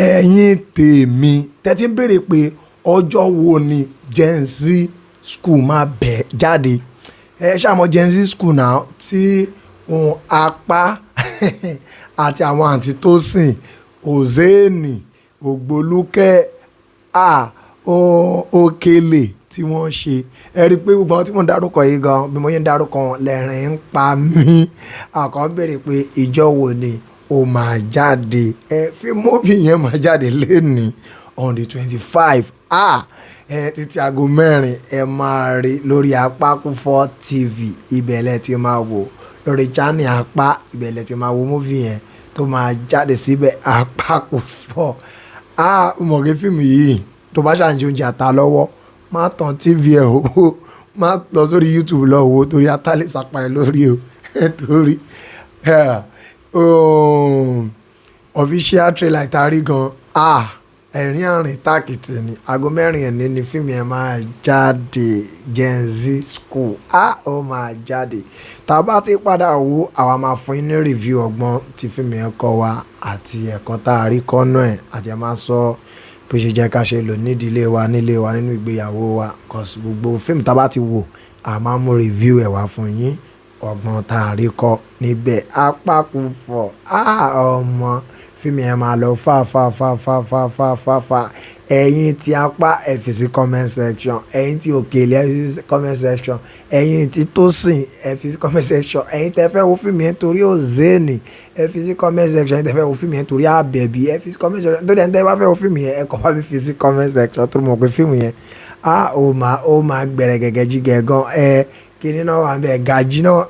ẹ̀yin tèmi tẹ́tí ń béèrè pé ọjọ́ wo ni Gen Z school máa bẹ̀ jáde ṣàmọ́ Gen Z school náà tí apá àti àwọn àǹtí tó sìn òzéènì ògbólúkẹ́ òkèlè tí wọ́n ṣe ẹ rí i pé gbogbo àwọn tí mo ń dárúkọ yìí gan bí mo yẹn ń dárúkọ wọn lẹ́rìn ń pa mí àkọ́ ń béèrè pé ìjọ wo ni ó máa jáde fíìmù yẹn máa jáde lẹ́ni on the 25 títí aago 4 ẹ máa rí lórí Apákúfọ́ TV ibẹ̀lẹ̀ tí máa wò lórí channel apá ibẹ̀lẹ̀ tí máa wo múfì yẹn tó máa jáde síbẹ̀ Apákúfọ́ mọ̀ kí fíìmù yìí tó bá ṣàǹjẹ́ oúnjẹ àta lọ́wọ́ má tàn TV ẹ̀ o má lọ sórí YouTube lọ wo torí atálẹ̀ sapa ẹ̀ lórí o torí official trailer ìtarí gan ẹ̀rín àrìn tákìtì ni aago 4 ẹ̀ní ni fíìmù yẹn máa jáde Gen Z school ó máa jáde tá a bá ti padà wo àwa máa fún yín ní review ọgbọ́n tí fíìmù yẹn kọ́ wa àti ẹ̀kọ́ tá a rí kọ́nà ẹ̀ àti ẹ̀ máa sọ bó ṣe jẹ́ ká ṣe lò nídìílé wa nílé wa nínú ìgbéyàwó wa cause gbogbo fíìmù tá a bá ti wò a máa mú review ẹ̀ wá fún yín ọgbọ́n tá a rí kọ́ níbẹ̀ Apákúfọ́ ọmọ fíìmù yẹn máa lọ fà ẹ̀yin tí apá ẹ fi sí comment section ẹ̀yin tí òkèlè ẹ fi sí comment section ẹ̀yin tí Tósìn ẹ fi sí comment section ẹ̀yin tẹ́ fẹ́ wo fíìmù yẹn torí òzéènì ẹ fi sí comment section ẹ̀yin tẹ́ fẹ́ wo fíìmù yẹn torí àbẹ̀bí ẹ fi sí comment section torí ẹ̀yin tẹ́ bá fẹ́ wo fíìmù yẹn ẹ kọ́ bá mi fi sí comment section tó mọ̀ pé fíìmù yẹn ó máa gbẹ̀rẹ̀ gẹ́gẹ́ jígẹ̀ gan kíní náà wà ń bẹ̀ gàjí náà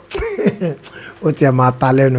ó tiẹ̀ máa ta lẹ́nu.